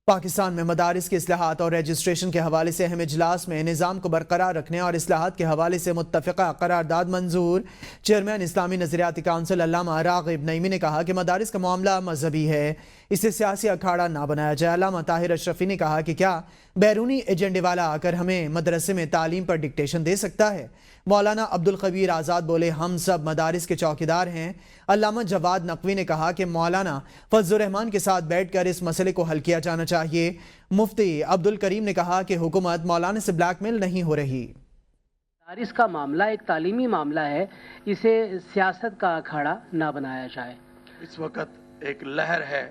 پاکستان میں مدارس کے اصلاحات اور رجسٹریشن کے حوالے سے اہم اجلاس میں نظام کو برقرار رکھنے اور اصلاحات کے حوالے سے متفقہ قرارداد منظور۔ چیئرمین اسلامی نظریاتی کونسل علامہ راغب نعیمی نے کہا کہ مدارس کا معاملہ مذہبی ہے، اسے سیاسی اکھاڑا نہ بنایا جائے۔ علامہ طاہر اشرفی نے کہا کہ کیا بیرونی ایجنڈے والا آ کر ہمیں مدرسے میں تعلیم پر ڈکٹیشن دے سکتا ہے؟ مولانا عبدالقویر آزاد بولے ہم سب مدارس کے چوکیدار ہیں۔ علامہ جواد نقوی نے کہا کہ مولانا فضل الرحمان کے ساتھ بیٹھ کر اس مسئلے کو حل کیا جانا چاہیے۔ مفتی عبدالکریم نے کہا کہ حکومت مولانا سے بلیک میل نہیں ہو رہی۔ مدارس کا معاملہ ایک تعلیمی معاملہ ہے، اسے سیاست کا اکھاڑا نہ بنایا جائے۔ اس وقت ایک لہر ہے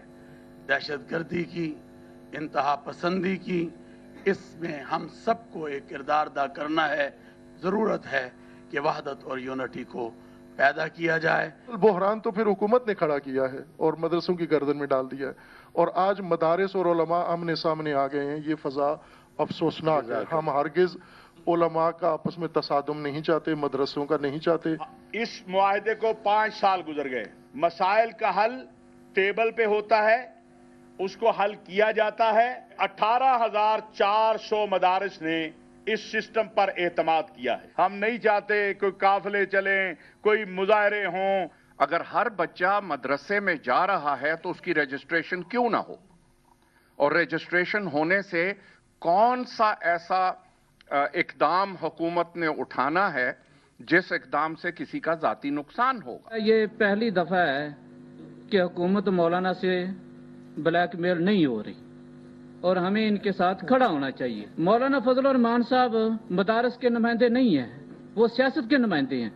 دہشت گردی کی، انتہا پسندی کی، اس میں ہم سب کو ایک کردار ادا کرنا ہے۔ ضرورت ہے کہ وحدت اور یونٹی کو پیدا کیا جائے۔ بحران تو پھر حکومت نے کھڑا کیا ہے اور مدرسوں کی گردن میں ڈال دیا ہے، اور آج مدارس اور علماء آمنے سامنے آ گئے ہیں۔ یہ فضا افسوسناک ہے۔ ہم ہرگز علماء کا آپس میں تصادم نہیں چاہتے، مدرسوں کا نہیں چاہتے۔ اس معاہدے کو 5 سال گزر گئے، مسائل کا حل ٹیبل پہ ہوتا ہے، اس کو حل کیا جاتا ہے۔ 18,400 مدارس نے اس سسٹم پر اعتماد کیا ہے۔ ہم نہیں چاہتے کوئی قافلے چلیں، کوئی مظاہرے ہوں۔ اگر ہر بچہ مدرسے میں جا رہا ہے تو اس کی رجسٹریشن کیوں نہ ہو؟ اور رجسٹریشن ہونے سے کون سا ایسا اقدام حکومت نے اٹھانا ہے جس اقدام سے کسی کا ذاتی نقصان ہوگا؟ یہ پہلی دفعہ ہے کہ حکومت مولانا سے بلیک میل نہیں ہو رہی اور ہمیں ان کے ساتھ کھڑا ہونا چاہیے۔ مولانا فضل الرحمان صاحب مدارس کے نمائندے نہیں ہیں، وہ سیاست کے نمائندے ہیں۔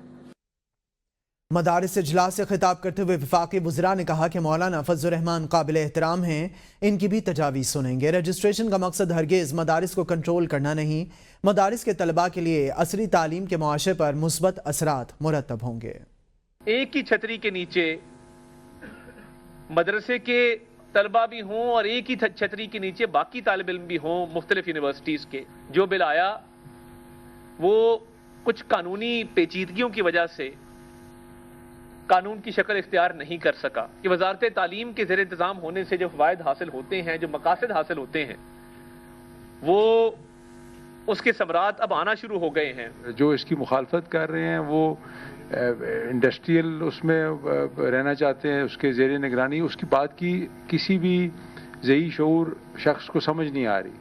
مدارس اجلاس سے خطاب کرتے ہوئے وفاقی وزراء نے کہا کہ مولانا فضل الرحمان قابل احترام ہیں، ان کی بھی تجاویز سنیں گے۔ رجسٹریشن کا مقصد ہرگز مدارس کو کنٹرول کرنا نہیں، مدارس کے طلباء کے لیے عصری تعلیم کے معاشرے پر مثبت اثرات مرتب ہوں گے۔ ایک ہی چھتری کے نیچے مدرسے کے طلباء بھی ہوں اور ایک ہی چھتری کے نیچے باقی طالب علم بھی ہوں مختلف یونیورسٹیز کے۔ جو بل آیا وہ کچھ قانونی پیچیدگیوں کی وجہ سے قانون کی شکل اختیار نہیں کر سکا کہ وزارت تعلیم کے زیر انتظام ہونے سے جو فوائد حاصل ہوتے ہیں، جو مقاصد حاصل ہوتے ہیں، وہ اس کے ثمرات اب آنا شروع ہو گئے ہیں۔ جو اس کی مخالفت کر رہے ہیں وہ انڈسٹریل اس میں رہنا چاہتے ہیں، اس کے زیر نگرانی، اس کی بات کی کسی بھی ذہی شعور شخص کو سمجھ نہیں آ رہی،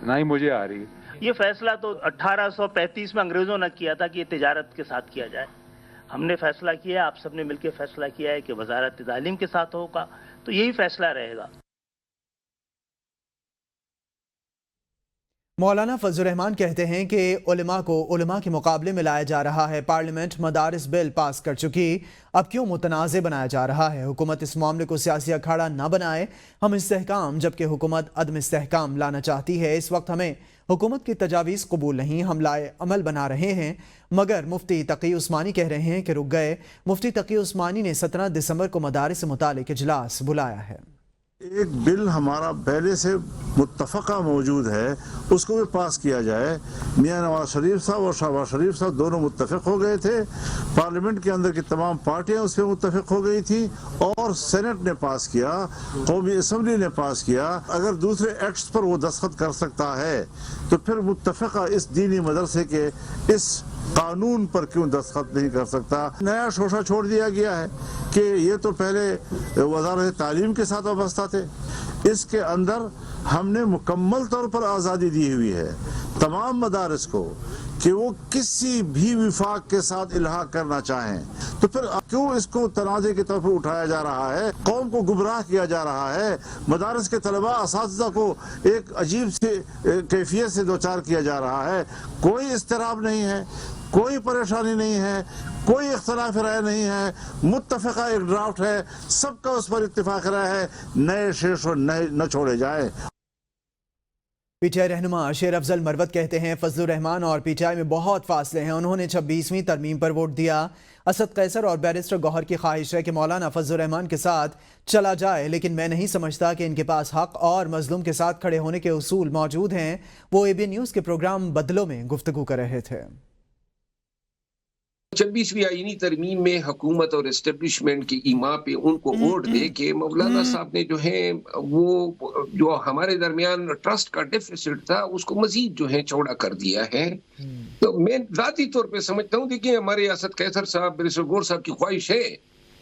نہ ہی مجھے آ رہی۔ یہ فیصلہ تو 1835 میں انگریزوں نے کیا تھا کہ یہ تجارت کے ساتھ کیا جائے۔ ہم نے فیصلہ کیا، آپ سب نے مل کے فیصلہ کیا ہے کہ وزارت تعلیم کے ساتھ ہوگا، تو یہی فیصلہ رہے گا۔ مولانا فضل الرحمان کہتے ہیں کہ علماء کو علماء کے مقابلے میں لایا جا رہا ہے۔ پارلیمنٹ مدارس بل پاس کر چکی، اب کیوں متنازع بنایا جا رہا ہے؟ حکومت اس معاملے کو سیاسی اکھاڑا نہ بنائے۔ ہم استحکام جبکہ حکومت عدم استحکام لانا چاہتی ہے۔ اس وقت ہمیں حکومت کی تجاویز قبول نہیں، ہم لائے عمل بنا رہے ہیں، مگر مفتی تقی عثمانی کہہ رہے ہیں کہ رک گئے۔ مفتی تقی عثمانی نے 17 دسمبر کو مدارس سے متعلق اجلاس بلایا ہے۔ ایک بل ہمارا پہلے سے متفقہ موجود ہے، اس کو بھی پاس کیا جائے۔ میاں نواز شریف صاحب اور شہباز شریف صاحب دونوں متفق ہو گئے تھے، پارلیمنٹ کے اندر کی تمام پارٹیاں اس پہ متفق ہو گئی تھی، اور سینٹ نے پاس کیا، قومی اسمبلی نے پاس کیا۔ اگر دوسرے ایکٹس پر وہ دستخط کر سکتا ہے تو پھر متفقہ اس دینی مدرسے کے اس قانون پر کیوں دستخط نہیں کر سکتا؟ نیا شوشہ چھوڑ دیا گیا ہے کہ یہ تو پہلے وزارت تعلیم کے ساتھ وابستہ تھے۔ اس کے اندر ہم نے مکمل طور پر آزادی دی ہوئی ہے تمام مدارس کو کہ وہ کسی بھی وفاق کے ساتھ الحاق کرنا چاہیں، تو پھر کیوں اس کو تنازع کی طرف اٹھایا جا رہا ہے؟ قوم کو گمراہ کیا جا رہا ہے، مدارس کے طلباء اساتذہ کو ایک عجیب سی کیفیت سے دوچار کیا جا رہا ہے۔ کوئی اضطراب نہیں ہے، کوئی پریشانی نہیں ہے، کوئی اختلاف رائے نہیں ہے، متفقہ ایک ڈرافٹ ہے، سب کا اس پر اتفاق رائے ہے، نئے شیش نہ چھوڑے جائیں۔ پی ٹی آئی رہنما شیر افضل مروت کہتے ہیں فضل الرحمان اور پی ٹی آئی میں بہت فاصلے ہیں، انہوں نے 26ویں ترمیم پر ووٹ دیا۔ اسد قیصر اور بیرسٹر گوہر کی خواہش ہے کہ مولانا فضل الرحمان کے ساتھ چلا جائے، لیکن میں نہیں سمجھتا کہ ان کے پاس حق اور مظلوم کے ساتھ کھڑے ہونے کے اصول موجود ہیں۔ وہ اے بی نیوز کے پروگرام بدلوں میں گفتگو کر رہے تھے۔ 26ویں آئینی ترمیم میں حکومت اور اسٹیبلشمنٹ کی ایما پہ ان کو ووٹ دے کہ مولانا صاحب نے جو ہے وہ جو ہمارے درمیان ٹرسٹ کا ڈیفیسٹ تھا اس کو مزید جو ہے چوڑا کر دیا ہے. تو میں ذاتی طور پہ سمجھتا ہوں کہ ہمارے اسد قیصر صاحب بریسٹر گور صاحب کی خواہش ہے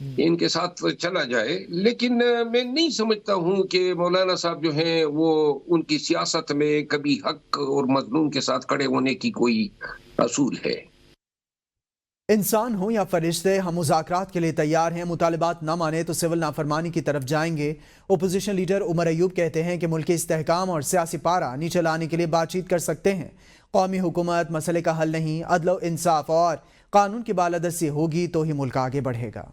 کہ ان کے ساتھ چلا جائے, لیکن میں نہیں سمجھتا ہوں کہ مولانا صاحب جو ہیں وہ ان کی سیاست میں کبھی حق اور مظلوم کے ساتھ کھڑے ہونے کی کوئی اصول ہے. انسان ہوں یا فرشتے, ہم مذاکرات کے لیے تیار ہیں. مطالبات نہ مانے تو سول نافرمانی کی طرف جائیں گے. اپوزیشن لیڈر عمر ایوب کہتے ہیں کہ ملکی استحکام اور سیاسی پارہ نیچے لانے کے لیے بات چیت کر سکتے ہیں. قومی حکومت مسئلے کا حل نہیں, عدل و انصاف اور قانون کی بالادستی ہوگی تو ہی ملک آگے بڑھے گا.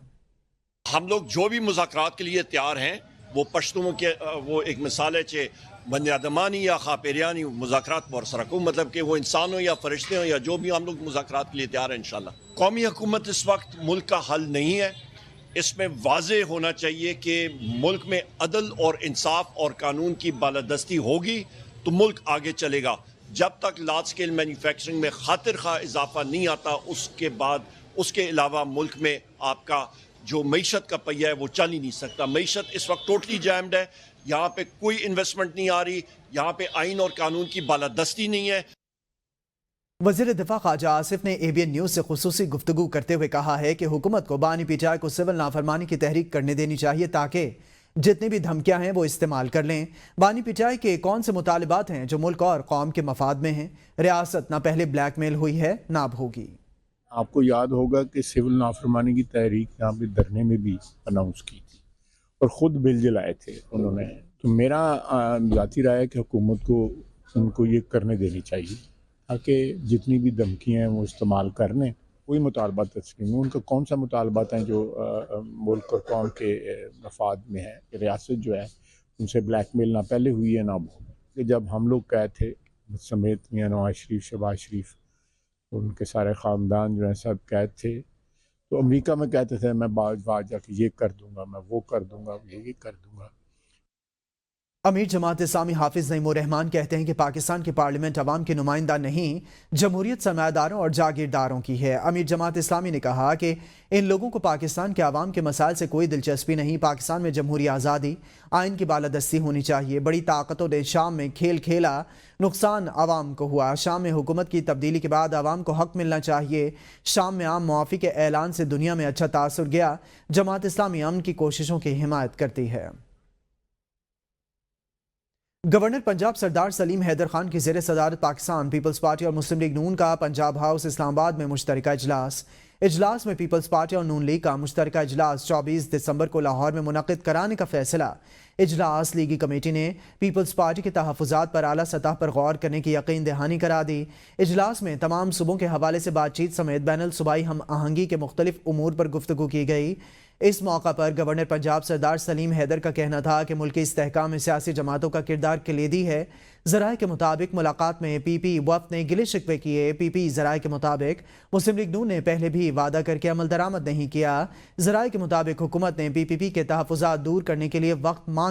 ہم لوگ جو بھی مذاکرات کے لیے تیار ہیں وہ پشتوں کے وہ ایک مثال ہے کہ بنی آدمانی یا خاپیریانی مذاکرات برسر کو مطلب کہ وہ انسان ہو یا فرشتے ہوں یا جو بھی, ہم لوگ مذاکرات کے لیے تیار ہیں انشاءاللہ. قومی حکومت اس وقت ملک کا حل نہیں ہے. اس میں واضح ہونا چاہیے کہ ملک میں عدل اور انصاف اور قانون کی بالادستی ہوگی تو ملک آگے چلے گا. جب تک لارج اسکیل مینوفیکچرنگ میں خاطر خواہ اضافہ نہیں آتا اس کے بعد اس کے علاوہ ملک میں آپ کا جو معیشت کا پہیہ ہے وہ چل ہی نہیں سکتا. معیشت اس وقت ٹوٹلی جیمڈ ہے. یہاں پہ کوئی انویسٹمنٹ نہیں آ رہی, یہاں پہ آئین اور قانون کی بالادستی نہیں ہے. وزیر دفاع خواجہ آصف نے اے بی این نیوز سے خصوصی گفتگو کرتے ہوئے کہا ہے کہ حکومت کو بانی پی ٹی آئی کو سول نافرمانی کی تحریک کرنے دینی چاہیے تاکہ جتنی بھی دھمکیاں ہیں وہ استعمال کر لیں. بانی پی ٹی آئی کے کون سے مطالبات ہیں جو ملک اور قوم کے مفاد میں ہیں؟ ریاست نہ پہلے بلیک میل ہوئی ہے نہ اب ہوگی. آپ کو یاد ہوگا کہ سول نافرمانی کی تحریک یہاں پہ دھرنے میں بھی اناؤنس کی تھی اور خود بل جلائے تھے انہوں نے. تو میرا ذاتی رائے ہے کہ حکومت کو ان کو یہ کرنے دینی چاہیے تاکہ جتنی بھی دھمکیاں ہیں وہ استعمال کر لیں. کوئی مطالبات تسلیم ان کا کون سا مطالبات ہیں جو ملک اور قوم کے مفاد میں ہے. ریاست جو ہے ان سے بلیک میل نہ پہلے ہوئی ہے نہ اب ہو. کہ جب ہم لوگ قید تھے سمیت میاں نواز شریف, شہباز شریف, ان کے سارے خاندان جو ہیں سب قید تھے, تو امریکہ میں کہتے تھے میں بعد جا کے یہ کر دوں گا, میں وہ کر دوں گا, یہ کر دوں گا. امیر جماعت اسلامی حافظ نعیم الرحمان کہتے ہیں کہ پاکستان کی پارلیمنٹ عوام کے نمائندہ نہیں, جمہوریت سرمایہ داروں اور جاگیرداروں کی ہے. امیر جماعت اسلامی نے کہا کہ ان لوگوں کو پاکستان کے عوام کے مسائل سے کوئی دلچسپی نہیں. پاکستان میں جمہوری آزادی, آئین کی بالادستی ہونی چاہیے. بڑی طاقتوں نے شام میں کھیل کھیلا, نقصان عوام کو ہوا. شام میں حکومت کی تبدیلی کے بعد عوام کو حق ملنا چاہیے. شام میں عام معافی کے اعلان سے دنیا میں اچھا تاثر گیا. جماعت اسلامی امن کی کوششوں کی حمایت کرتی ہے. گورنر پنجاب سردار سلیم حیدر خان کی زیر صدارت پاکستان پیپلز پارٹی اور مسلم لیگ نون کا پنجاب ہاؤس اسلام آباد میں مشترکہ اجلاس میں پیپلز پارٹی اور نون لیگ کا مشترکہ اجلاس 24 دسمبر کو لاہور میں منعقد کرانے کا فیصلہ. اجلاس لیگی کمیٹی نے پیپلز پارٹی کے تحفظات پر اعلیٰ سطح پر غور کرنے کی یقین دہانی کرا دی. اجلاس میں تمام صوبوں کے حوالے سے بات چیت سمیت بین الصوبائی ہم آہنگی کے مختلف امور پر گفتگو کی گئی. اس موقع پر گورنر پنجاب سردار سلیم حیدر کا کہنا تھا کہ ملکی استحکام میں سیاسی جماعتوں کا کردار کلیدی ہے. ذرائع کے مطابق ملاقات میں پی پی وفد نے گلے شکوے کیے. پی پی ذرائع کے مطابق مسلم لیگ نون نے پہلے بھی وعدہ کر کے عمل درآمد نہیں کیا. ذرائع کے مطابق حکومت نے پی پی کے تحفظات دور کرنے کے لیے وقت مانگ